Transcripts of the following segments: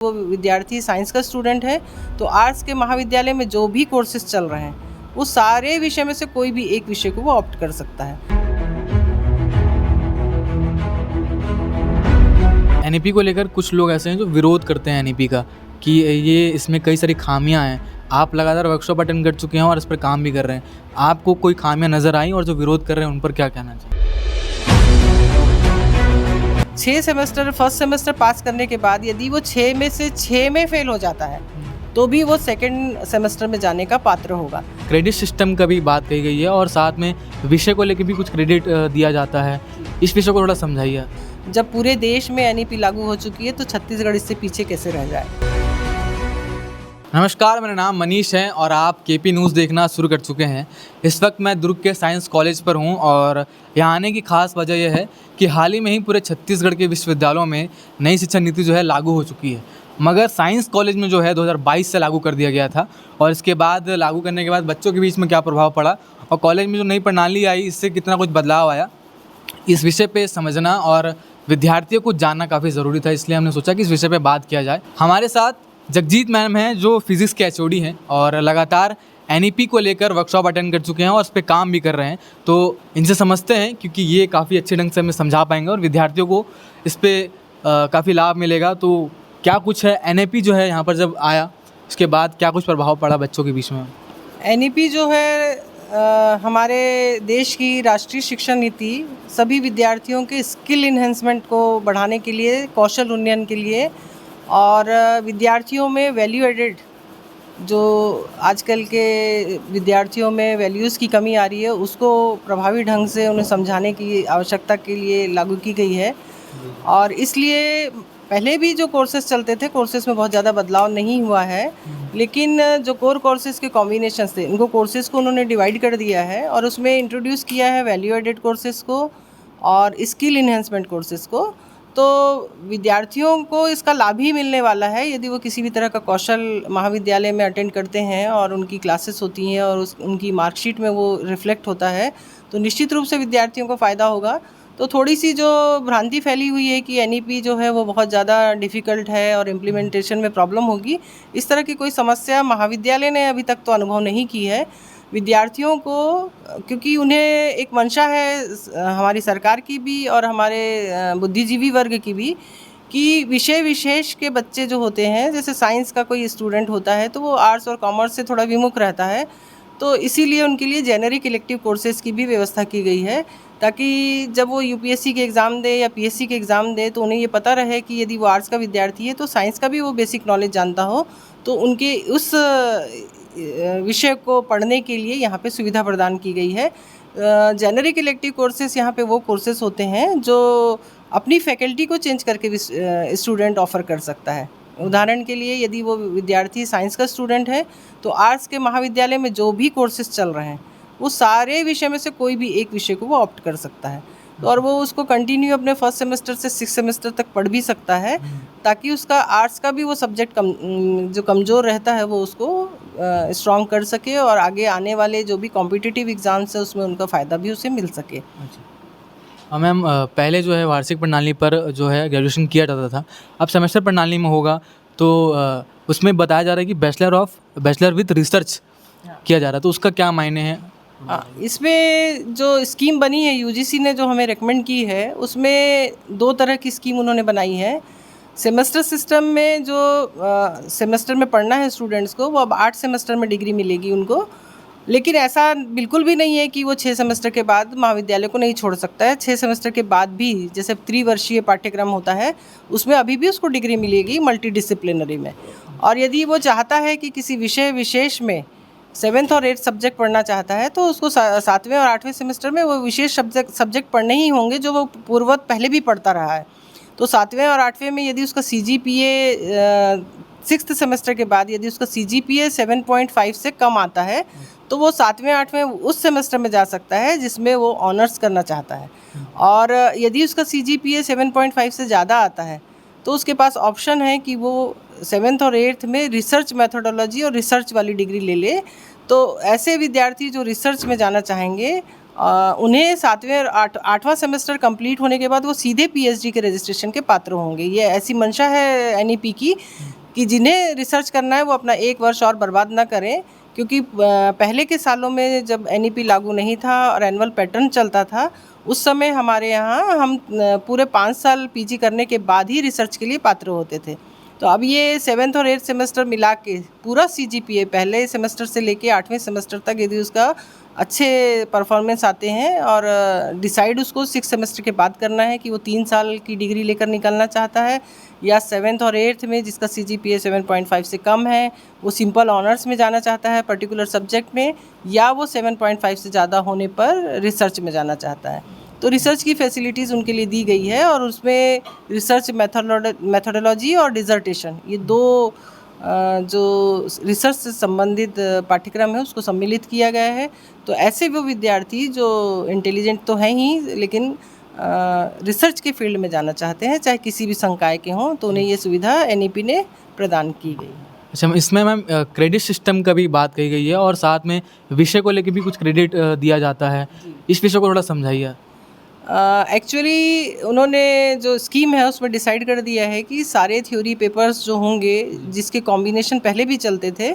वो विद्यार्थी साइंस का स्टूडेंट है तो आर्ट्स के महाविद्यालय में जो भी कोर्सेज चल रहे हैं वो सारे विषय में से कोई भी एक विषय को वो ऑप्ट कर सकता है। एनईपी को लेकर कुछ लोग ऐसे हैं जो विरोध करते हैं एनईपी का कि ये इसमें कई सारी खामियां हैं। आप लगातार वर्कशॉप अटेंड कर चुके हैं और इस पर काम भी कर रहे हैं। आपको कोई खामियां नज़र आई और जो विरोध कर रहे हैं उन पर क्या कहना चाहिए? 6 सेमेस्टर फर्स्ट सेमेस्टर पास करने के बाद यदि वो 6 में से 6 में फेल हो जाता है तो भी वो सेकंड सेमेस्टर में जाने का पात्र होगा। क्रेडिट सिस्टम का भी बात कही गई है और साथ में विषय को लेकर भी कुछ क्रेडिट दिया जाता है। इस विषय को थोड़ा समझाइए। जब पूरे देश में एनईपी लागू हो चुकी है तो छत्तीसगढ़ इससे पीछे कैसे रह जाए। नमस्कार, मेरा नाम मनीष है और आप केपी न्यूज़ देखना शुरू कर चुके हैं। इस वक्त मैं दुर्ग के साइंस कॉलेज पर हूं और यहाँ आने की खास वजह यह है कि हाल ही में ही पूरे छत्तीसगढ़ के विश्वविद्यालयों में नई शिक्षा नीति जो है लागू हो चुकी है। मगर साइंस कॉलेज में जो है 2022 से लागू कर दिया गया था और इसके बाद लागू करने के बाद बच्चों के बीच में क्या प्रभाव पड़ा और कॉलेज में जो नई प्रणाली आई इससे कितना कुछ बदलाव आया, इस विषय पे समझना और विद्यार्थियों को जानना काफ़ी ज़रूरी था। इसलिए हमने सोचा कि इस विषय पे बात किया जाए। हमारे साथ जगजीत मैम हैं जो फिज़िक्स के एचओडी हैं और लगातार एनईपी को लेकर वर्कशॉप अटेंड कर चुके हैं और इस पर काम भी कर रहे हैं। तो इनसे समझते हैं क्योंकि ये काफ़ी अच्छे ढंग से हमें समझा पाएंगे और विद्यार्थियों को इस पर काफ़ी लाभ मिलेगा। तो क्या कुछ है एनईपी जो है यहाँ पर जब आया उसके बाद क्या कुछ प्रभाव पड़ा बच्चों के बीच में? एनईपी जो है हमारे देश की राष्ट्रीय शिक्षा नीति सभी विद्यार्थियों के स्किल इन्हेंसमेंट को बढ़ाने के लिए, कौशल उन्नयन के लिए और विद्यार्थियों में वैल्यू एडेड, जो आजकल के विद्यार्थियों में वैल्यूज़ की कमी आ रही है, उसको प्रभावी ढंग से उन्हें समझाने की आवश्यकता के लिए लागू की गई है। और इसलिए पहले भी जो कोर्सेज चलते थे, कोर्सेज में बहुत ज़्यादा बदलाव नहीं हुआ है, लेकिन जो कोर कोर्सेज के कॉम्बिनेशंस थे इनको कोर्सेज को उन्होंने डिवाइड कर दिया है और उसमें इंट्रोड्यूस किया है वैल्यू एडेड कोर्सेज को और स्किल इन्हेंसमेंट कोर्सेज को। तो विद्यार्थियों को इसका लाभ ही मिलने वाला है यदि वो किसी भी तरह का कौशल महाविद्यालय में अटेंड करते हैं और उनकी क्लासेस होती हैं और उनकी मार्कशीट में वो रिफ्लेक्ट होता है तो निश्चित रूप से विद्यार्थियों को फ़ायदा होगा। तो थोड़ी सी जो भ्रांति फैली हुई है कि एनईपी जो है वो बहुत ज़्यादा डिफ़िकल्ट है और इम्प्लीमेंटेशन में प्रॉब्लम होगी, इस तरह की कोई समस्या महाविद्यालय ने अभी तक तो अनुभव नहीं की है। विद्यार्थियों को, क्योंकि उन्हें एक मंशा है हमारी सरकार की भी और हमारे बुद्धिजीवी वर्ग की भी कि विषय विशेष के बच्चे जो होते हैं, जैसे साइंस का कोई स्टूडेंट होता है तो वो आर्ट्स और कॉमर्स से थोड़ा विमुख रहता है, तो इसीलिए उनके लिए जेनरिक इलेक्टिव कोर्सेज़ की भी व्यवस्था की गई है ताकि जब वो यूपीएससी के एग्ज़ाम दे या पीएससी के एग्ज़ाम दे तो उन्हें ये पता रहे कि यदि वो आर्ट्स का विद्यार्थी है तो साइंस का भी वो बेसिक नॉलेज जानता हो, तो उनके उस विषय को पढ़ने के लिए यहाँ पे सुविधा प्रदान की गई है। जेनरिक इलेक्टिव कोर्सेज़ यहाँ पे वो कोर्सेज़ होते हैं जो अपनी फैकल्टी को चेंज करके स्टूडेंट ऑफ़र कर सकता है। उदाहरण के लिए यदि वो विद्यार्थी साइंस का स्टूडेंट है तो आर्ट्स के महाविद्यालय में जो भी कोर्सेज चल रहे हैं वो सारे विषय में से कोई भी एक विषय को वो ऑप्ट कर सकता है और वो उसको कंटिन्यू अपने फर्स्ट सेमेस्टर से 6 सेमेस्टर तक पढ़ भी सकता है ताकि उसका आर्ट्स का भी वो सब्जेक्ट जो कमज़ोर रहता है वो उसको स्ट्रॉन्ग कर सके और आगे आने वाले जो भी कॉम्पिटिटिव एग्ज़ाम्स है उसमें उनका फ़ायदा भी उसे मिल सके। अच्छा मैम, पहले जो है वार्षिक प्रणाली पर जो है ग्रेजुएशन किया जाता था, अब सेमेस्टर प्रणाली में होगा तो उसमें बताया जा रहा है कि बैचलर विद रिसर्च किया जा रहा है, तो उसका क्या मायने हैं? इसमें जो स्कीम बनी है यूजीसी ने जो हमें रेकमेंड की है उसमें 2 तरह की स्कीम उन्होंने बनाई है। सेमेस्टर सिस्टम में जो सेमेस्टर में पढ़ना है स्टूडेंट्स को वो अब 8 सेमेस्टर में डिग्री मिलेगी उनको, लेकिन ऐसा बिल्कुल भी नहीं है कि वो 6 सेमेस्टर के बाद महाविद्यालय को नहीं छोड़ सकता है। 6 सेमेस्टर के बाद भी जैसे त्रिवर्षीय पाठ्यक्रम होता है उसमें अभी भी उसको डिग्री मिलेगी मल्टीडिसिप्लिनरी में। और यदि वो चाहता है कि किसी विषय विशेष में 7th और 8th सब्जेक्ट पढ़ना चाहता है तो उसको 7वें और 8वें सेमेस्टर में वो विशेष सब्जेक्ट पढ़ने ही होंगे जो वो पूर्ववत पहले भी पढ़ता रहा है। तो 7वें और 8वें में यदि उसका CGPA 6th सेमेस्टर के बाद यदि उसका CGPA 7.5 से कम आता है तो वो 7वें 8वें उस सेमेस्टर में जा सकता है जिसमें वो ऑनर्स करना चाहता है। और यदि उसका CGPA 7.5 से ज़्यादा आता है तो उसके पास ऑप्शन है कि वो 7th और 8th में रिसर्च मैथोडोलॉजी और रिसर्च वाली डिग्री ले ले। तो ऐसे विद्यार्थी जो रिसर्च में जाना चाहेंगे उन्हें 7वें और 8वां सेमेस्टर कंप्लीट होने के बाद वो सीधे पीएचडी के रजिस्ट्रेशन के पात्र होंगे। ये ऐसी मंशा है एनईपी की कि जिन्हें रिसर्च करना है वो अपना 1 वर्ष और बर्बाद ना करें, क्योंकि पहले के सालों में जब एनईपी लागू नहीं था और एनुअल पैटर्न चलता था, उस समय हमारे यहाँ हम पूरे 5 साल पीजी करने के बाद ही रिसर्च के लिए पात्र होते थे। तो अब ये 7th और 8th सेमेस्टर मिला के पूरा सीजीपीए पहले सेमेस्टर से लेके 8वें सेमेस्टर तक यदि उसका अच्छे परफॉर्मेंस आते हैं और डिसाइड उसको 6 सेमेस्टर के बाद करना है कि वो 3 साल की डिग्री लेकर निकलना चाहता है, या 7th और 8th में जिसका सीजीपीए 7.5 से कम है वो सिंपल ऑनर्स में जाना चाहता है पर्टिकुलर सब्जेक्ट में, या वो 7.5 से ज़्यादा होने पर रिसर्च में जाना चाहता है। तो रिसर्च की फैसिलिटीज़ उनके लिए दी गई है और उसमें रिसर्च मेथोडोलॉजी और डिज़र्टेशन, ये दो जो रिसर्च से संबंधित पाठ्यक्रम है उसको सम्मिलित किया गया है। तो ऐसे वो विद्यार्थी जो इंटेलिजेंट तो हैं ही, लेकिन रिसर्च के फील्ड में जाना चाहते हैं, चाहे किसी भी संकाय के हों, तो उन्हें ये सुविधा एनईपी ने प्रदान की गई है। अच्छा, इसमें मैम क्रेडिट सिस्टम का भी बात कही गई है और साथ में विषय को लेकर भी कुछ क्रेडिट दिया जाता है। इस विषय को थोड़ा समझाइए। एक्चुअली उन्होंने जो स्कीम है उसमें डिसाइड कर दिया है कि सारे थ्योरी पेपर्स जो होंगे जिसके कॉम्बिनेशन पहले भी चलते थे,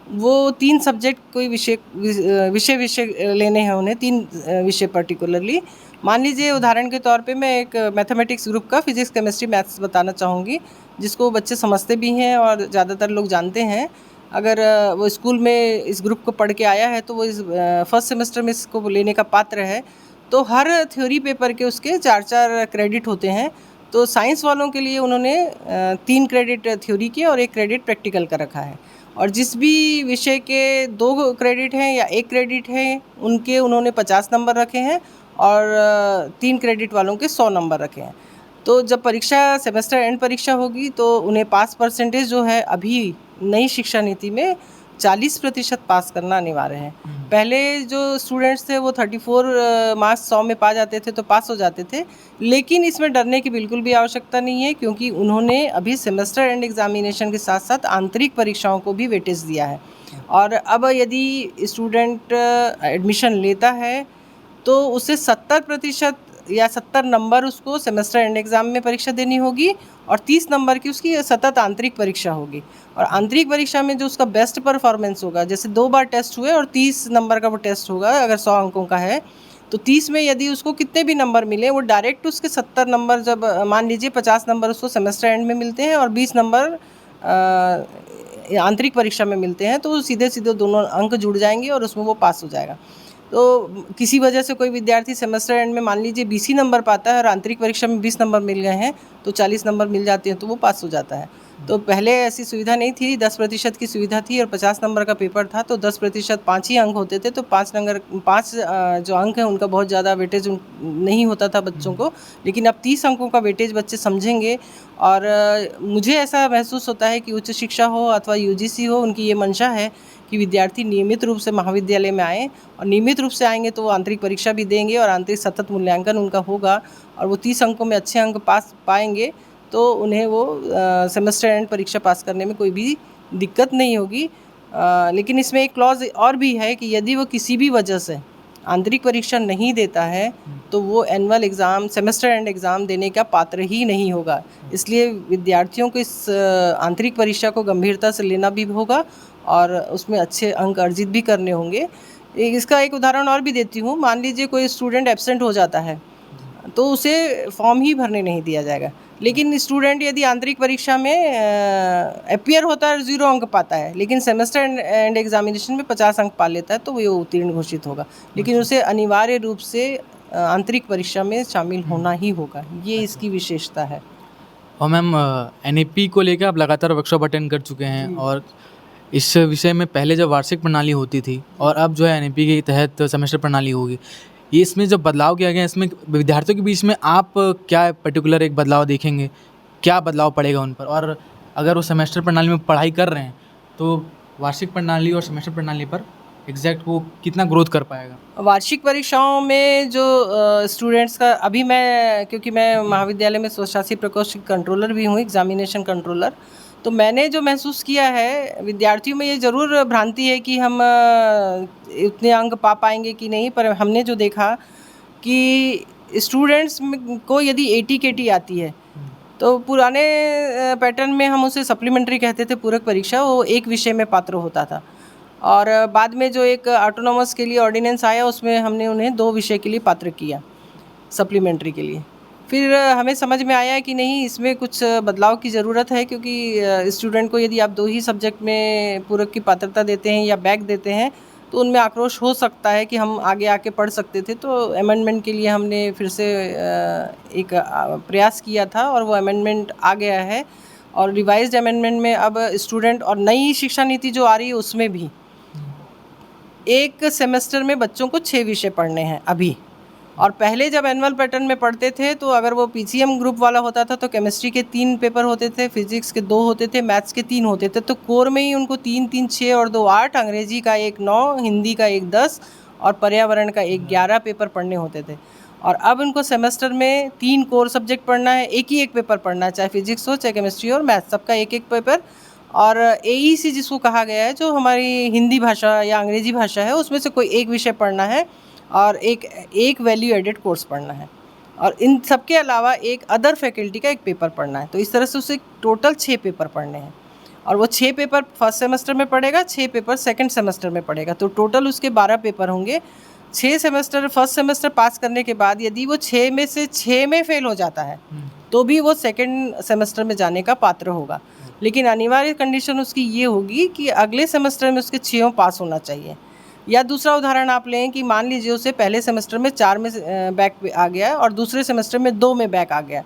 वो 3 सब्जेक्ट कोई विषय लेने हैं उन्हें, 3 विषय पर्टिकुलरली। मान लीजिए उदाहरण के तौर पे मैं एक मैथमेटिक्स ग्रुप का फिजिक्स केमिस्ट्री मैथ्स बताना चाहूँगी, जिसको बच्चे समझते भी हैं और ज़्यादातर लोग जानते हैं। अगर वो स्कूल में इस ग्रुप को पढ़ के आया है तो वो इस फर्स्ट सेमेस्टर में इसको लेने का पात्र है। तो हर थ्योरी पेपर के उसके 4-4 क्रेडिट होते हैं। तो साइंस वालों के लिए उन्होंने 3 क्रेडिट थ्योरी के और 1 क्रेडिट प्रैक्टिकल का रखा है, और जिस भी विषय के 2 क्रेडिट हैं या 1 क्रेडिट है उनके उन्होंने 50 नंबर रखे हैं और 3 क्रेडिट वालों के 100 नंबर रखे हैं। तो जब परीक्षा सेमेस्टर एंड परीक्षा होगी तो उन्हें पास परसेंटेज जो है अभी नई शिक्षा नीति में 40% पास करना अनिवार्य है। पहले जो स्टूडेंट्स थे वो 34 मार्क्स 100 में पा जाते थे तो पास हो जाते थे, लेकिन इसमें डरने की बिल्कुल भी आवश्यकता नहीं है, क्योंकि उन्होंने अभी सेमेस्टर एंड एग्जामिनेशन के साथ साथ आंतरिक परीक्षाओं को भी वेटेज दिया है। और अब यदि स्टूडेंट एडमिशन लेता है तो उसे 70% या 70 नंबर उसको सेमेस्टर एंड एग्ज़ाम में परीक्षा देनी होगी और 30 नंबर की उसकी सतत आंतरिक परीक्षा होगी। और आंतरिक परीक्षा में जो उसका बेस्ट परफॉर्मेंस होगा, जैसे 2 बार टेस्ट हुए और 30 नंबर का वो टेस्ट होगा, अगर 100 अंकों का है तो 30 में यदि उसको कितने भी नंबर मिले, वो डायरेक्ट उसके 70 नंबर, जब मान लीजिए 50 नंबर उसको सेमेस्टर एंड में मिलते हैं और 20 नंबर आंतरिक परीक्षा में मिलते हैं, तो वो सीधे सीधे दोनों अंक जुड़ जाएंगे और उसमें वो पास हो जाएगा। तो किसी वजह से कोई विद्यार्थी सेमेस्टर एंड में मान लीजिए 20 ही नंबर पाता है और आंतरिक परीक्षा में 20 नंबर मिल गए हैं, तो 40 नंबर मिल जाते हैं तो वो पास हो जाता है। तो पहले ऐसी सुविधा नहीं थी, 10% की सुविधा थी और 50 नंबर का पेपर था, तो 10% 5 ही अंक होते थे, तो 5 जो अंक हैं उनका बहुत ज़्यादा वेटेज नहीं होता था बच्चों को। लेकिन अब 30 अंकों का वेटेज बच्चे समझेंगे, और मुझे ऐसा महसूस होता है कि उच्च शिक्षा हो अथवा यूजीसी हो, उनकी ये मंशा है कि विद्यार्थी नियमित रूप से महाविद्यालय में आएँ, और नियमित रूप से आएंगे तो वो आंतरिक परीक्षा भी देंगे और आंतरिक सतत मूल्यांकन उनका होगा, और वो 30 अंकों में अच्छे अंक पास पाएंगे तो उन्हें वो सेमेस्टर एंड परीक्षा पास करने में कोई भी दिक्कत नहीं होगी। लेकिन इसमें एक क्लॉज और भी है कि यदि वो किसी भी वजह से आंतरिक परीक्षा नहीं देता है तो वो annual exam, semester and exam देने का पात्र ही नहीं होगा। इसलिए विद्यार्थियों को इस आंतरिक परीक्षा को गंभीरता से लेना भी होगा और उसमें अच्छे अंक अर्जित भी करने होंगे। इसका एक उदाहरण और भी देती हूँ। मान लीजिए कोई स्टूडेंट एब्सेंट हो जाता है तो उसे फॉर्म ही भरने नहीं दिया जाएगा, लेकिन स्टूडेंट यदि आंतरिक परीक्षा में अपीयर होता है और 0 अंक पाता है, लेकिन सेमेस्टर एंड एग्जामिनेशन में 50 अंक पा लेता है, तो वो उत्तीर्ण घोषित होगा। लेकिन उसे अनिवार्य रूप से आंतरिक परीक्षा में शामिल होना ही होगा। ये इसकी विशेषता है। और मैम एनईपी को लेकर आप लगातार वर्कशॉप अटेंड कर चुके हैं, और इस विषय में पहले जब वार्षिक प्रणाली होती थी और अब जो है एनईपी के तहत सेमेस्टर प्रणाली होगी, ये इसमें जब बदलाव किया गया, इसमें विद्यार्थियों के बीच में आप क्या पर्टिकुलर एक बदलाव देखेंगे, क्या बदलाव पड़ेगा उन पर? और अगर वो सेमेस्टर प्रणाली में पढ़ाई कर रहे हैं तो वार्षिक प्रणाली और सेमेस्टर प्रणाली पर एग्जैक्ट वो कितना ग्रोथ कर पाएगा? वार्षिक परीक्षाओं में जो स्टूडेंट्स का, अभी मैं, क्योंकि मैं महाविद्यालय में स्वशासी प्रकोष्ठ की कंट्रोलर भी हूँ, एग्जामिनेशन कंट्रोलर, तो मैंने जो महसूस किया है, विद्यार्थियों में ये ज़रूर भ्रांति है कि हम उतने अंक पा पाएँगे कि नहीं, पर हमने जो देखा कि स्टूडेंट्स में को यदि 80 केटी आती है, तो पुराने पैटर्न में हम उसे सप्लीमेंट्री कहते थे, पूरक परीक्षा, वो एक विषय में पात्र होता था। और बाद में जो एक ऑटोनॉमस के लिए ऑर्डिनेंस आया, उसमें हमने उन्हें 2 विषय के लिए पात्र किया, सप्लीमेंट्री के लिए। फिर हमें समझ में आया कि नहीं, इसमें कुछ बदलाव की ज़रूरत है, क्योंकि स्टूडेंट को यदि आप 2 ही सब्जेक्ट में पूरक की पात्रता देते हैं या बैक देते हैं, तो उनमें आक्रोश हो सकता है कि हम आगे आके पढ़ सकते थे। तो अमेंडमेंट के लिए हमने फिर से एक प्रयास किया था और वो अमेंडमेंट आ गया है। और रिवाइज्ड अमेंडमेंट में अब स्टूडेंट और नई शिक्षा नीति जो आ रही है, उसमें भी एक सेमेस्टर में बच्चों को 6 विषय पढ़ने हैं अभी। और पहले जब एनुअल पैटर्न में पढ़ते थे, तो अगर वो पीसीएम ग्रुप वाला होता था तो केमिस्ट्री के 3 पेपर होते थे, फिजिक्स के 2 होते थे, मैथ्स के 3 होते थे। तो कोर में ही उनको 3 6 और 2 8, अंग्रेजी का 1 9, हिंदी का 1 10 और पर्यावरण का 1 11 पेपर पढ़ने होते थे। और अब उनको सेमेस्टर में 3 कोर सब्जेक्ट पढ़ना है, एक ही एक पेपर पढ़ना है, चाहे फिजिक्स हो, चाहे केमिस्ट्री और मैथ्स, सबका एक एक पेपर। और एईसी जिसको कहा गया है, जो हमारी हिंदी भाषा या अंग्रेजी भाषा है, उसमें से कोई एक विषय पढ़ना है और एक वैल्यू एडेड कोर्स पढ़ना है। और इन सब के अलावा एक अदर फैकल्टी का एक पेपर पढ़ना है। तो इस तरह से उसे टोटल 6 पेपर पढ़ने हैं। और वो 6 पेपर फर्स्ट सेमेस्टर में पढ़ेगा, 6 पेपर सेकंड सेमेस्टर में पढ़ेगा। तो टोटल उसके 12 पेपर होंगे। 6 सेमेस्टर फर्स्ट सेमेस्टर पास करने के बाद यदि वो 6 में से 6 में फेल हो जाता है, तो भी वो सेकंड सेमेस्टर में जाने का पात्र होगा। लेकिन अनिवार्य कंडीशन उसकी ये होगी कि अगले सेमेस्टर में उसके 6 पास होना चाहिए। या दूसरा उदाहरण आप लें कि मान लीजिए उसे पहले सेमेस्टर में 4 में बैक आ गया और दूसरे सेमेस्टर में 2 में बैक आ गया,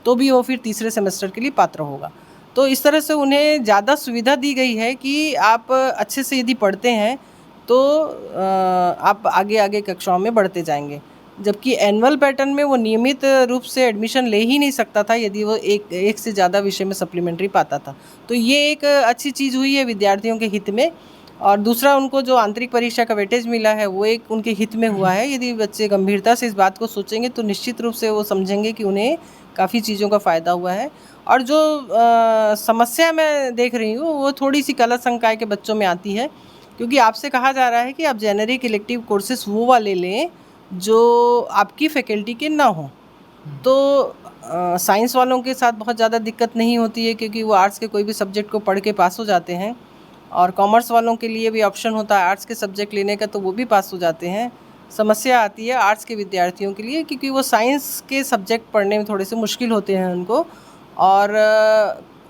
तो भी वो फिर तीसरे सेमेस्टर के लिए पात्र होगा। तो इस तरह से उन्हें ज़्यादा सुविधा दी गई है कि आप अच्छे से यदि पढ़ते हैं तो आप आगे आगे कक्षाओं में बढ़ते जाएंगे। जबकि एनुअल पैटर्न में वो नियमित रूप से एडमिशन ले ही नहीं सकता था यदि वो एक से ज़्यादा विषय में सप्लीमेंट्री पाता था। तो ये एक अच्छी चीज़ हुई है विद्यार्थियों के हित में। और दूसरा, उनको जो आंतरिक परीक्षा का वेटेज मिला है, वो एक उनके हित में हुआ है। यदि बच्चे गंभीरता से इस बात को सोचेंगे तो निश्चित रूप से वो समझेंगे कि उन्हें काफ़ी चीज़ों का फ़ायदा हुआ है। और जो समस्या मैं देख रही हूँ, वो थोड़ी सी कला संकाय के बच्चों में आती है, क्योंकि आपसे कहा जा रहा है कि आप जेनेरिक इलेक्टिव कोर्सेज वो वाले लें जो आपकी फैकल्टी के ना हों। तो साइंस वालों के साथ बहुत ज़्यादा दिक्कत नहीं होती है, क्योंकि वो आर्ट्स के कोई भी सब्जेक्ट को पढ़ के पास हो जाते हैं। और कॉमर्स वालों के लिए भी ऑप्शन होता है आर्ट्स के सब्जेक्ट लेने का, तो वो भी पास हो जाते हैं। समस्या आती है आर्ट्स के विद्यार्थियों के लिए, क्योंकि वो साइंस के सब्जेक्ट पढ़ने में थोड़े से मुश्किल होते हैं उनको। और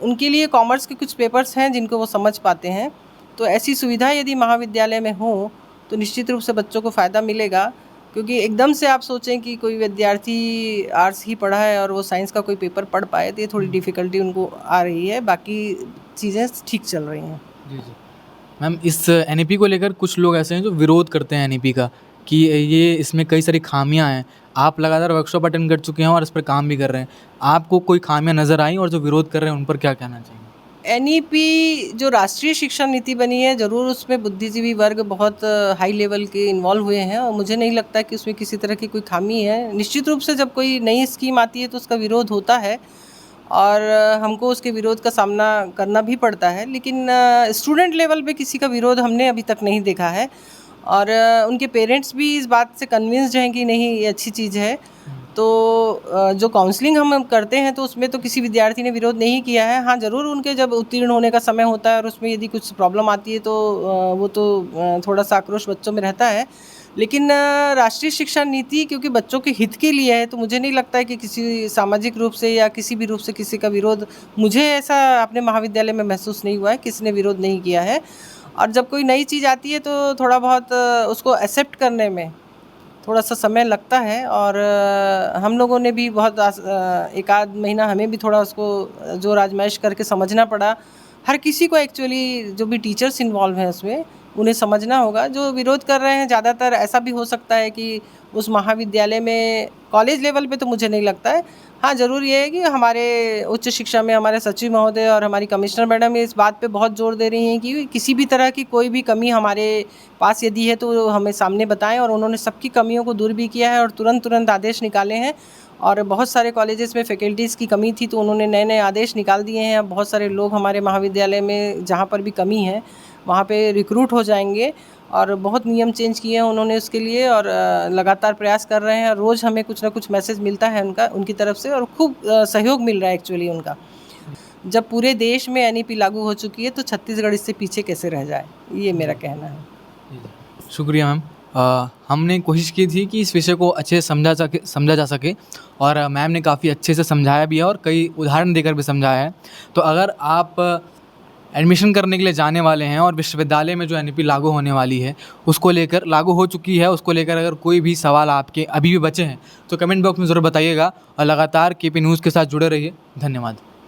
उनके लिए कॉमर्स के कुछ पेपर्स हैं जिनको वो समझ पाते हैं। तो ऐसी सुविधा यदि महाविद्यालय में हो तो निश्चित रूप से बच्चों को फ़ायदा मिलेगा। क्योंकि एकदम से आप सोचें कि कोई विद्यार्थी आर्ट्स ही पढ़ा है और वो साइंस का कोई पेपर पढ़ पाए, तो ये थोड़ी डिफ़िकल्टी उनको आ रही है। बाकी चीज़ें ठीक चल रही हैं। जी, जी। मैम, इस एनईपी को लेकर कुछ लोग ऐसे हैं जो विरोध करते हैं एनईपी का, कि ये इसमें कई सारी खामियां हैं। आप लगातार वर्कशॉप अटेंड कर चुके हैं और इस पर काम भी कर रहे हैं। आपको कोई खामियां नज़र आई, और जो विरोध कर रहे हैं उन पर क्या कहना चाहिए? एनईपी जो राष्ट्रीय शिक्षा नीति बनी है, ज़रूर उसमें बुद्धिजीवी वर्ग बहुत हाई लेवल के इन्वॉल्व हुए हैं, और मुझे नहीं लगता कि उसमें किसी तरह की कोई खामी है। निश्चित रूप से जब कोई नई स्कीम आती है तो उसका विरोध होता है, और हमको उसके विरोध का सामना करना भी पड़ता है। लेकिन स्टूडेंट लेवल पे किसी का विरोध हमने अभी तक नहीं देखा है। और उनके पेरेंट्स भी इस बात से कन्विंस्ड हैं कि नहीं, ये अच्छी चीज़ है। तो जो काउंसलिंग हम करते हैं तो उसमें तो किसी विद्यार्थी ने विरोध नहीं किया है। हाँ, ज़रूर उनके जब उत्तीर्ण होने का समय होता है और उसमें यदि कुछ प्रॉब्लम आती है तो वो तो थोड़ा सा आक्रोश बच्चों में रहता है। लेकिन राष्ट्रीय शिक्षा नीति क्योंकि बच्चों के हित के लिए है, तो मुझे नहीं लगता है कि किसी सामाजिक रूप से या किसी भी रूप से किसी का विरोध, मुझे ऐसा अपने महाविद्यालय में महसूस नहीं हुआ है, किसी ने विरोध नहीं किया है। और जब कोई नई चीज़ आती है तो थोड़ा बहुत उसको एक्सेप्ट करने में थोड़ा सा समय लगता है। और हम लोगों ने भी बहुत एक आध महीना हमें भी थोड़ा उसको जोर आजमाइश करके समझना पड़ा। हर किसी को एक्चुअली, जो भी टीचर्स इन्वॉल्व हैं उसमें, उन्हें समझना होगा। जो विरोध कर रहे हैं, ज़्यादातर ऐसा भी हो सकता है कि उस महाविद्यालय में, कॉलेज लेवल पे तो मुझे नहीं लगता है। हाँ, ज़रूर ये है कि हमारे उच्च शिक्षा में हमारे सचिव महोदय और हमारी कमिश्नर मैडम इस बात पे बहुत जोर दे रही हैं कि किसी भी तरह की कोई भी कमी हमारे पास यदि है तो हमें सामने बताएं। और उन्होंने सबकी कमियों को दूर भी किया है और तुरंत आदेश निकाले हैं। और बहुत सारे कॉलेजेस में फैकल्टीज़ की कमी थी, तो उन्होंने नए नए आदेश निकाल दिए हैं। अब बहुत सारे लोग हमारे महाविद्यालय में जहाँ पर भी कमी है वहाँ पे रिक्रूट हो जाएंगे, और बहुत नियम चेंज किए हैं उन्होंने उसके लिए, और लगातार प्रयास कर रहे हैं। रोज़ हमें कुछ ना कुछ मैसेज मिलता है उनकी तरफ से, और खूब सहयोग मिल रहा है एक्चुअली उनका। जब पूरे देश में एनईपी लागू हो चुकी है तो छत्तीसगढ़ इससे पीछे कैसे रह जाए, ये मेरा कहना है। शुक्रिया मैम। हमने कोशिश की थी कि इस विषय को अच्छे से समझा जा सके, और मैम ने काफ़ी अच्छे से समझाया भी है और कई उदाहरण देकर भी समझाया है। तो अगर आप एडमिशन करने के लिए जाने वाले हैं और विश्वविद्यालय में जो एनईपी लागू होने वाली है उसको लेकर, लागू हो चुकी है, उसको लेकर अगर कोई भी सवाल आपके अभी भी बचे हैं तो कमेंट बॉक्स में ज़रूर बताइएगा, और लगातार केपी न्यूज़ के साथ जुड़े रहिए। धन्यवाद।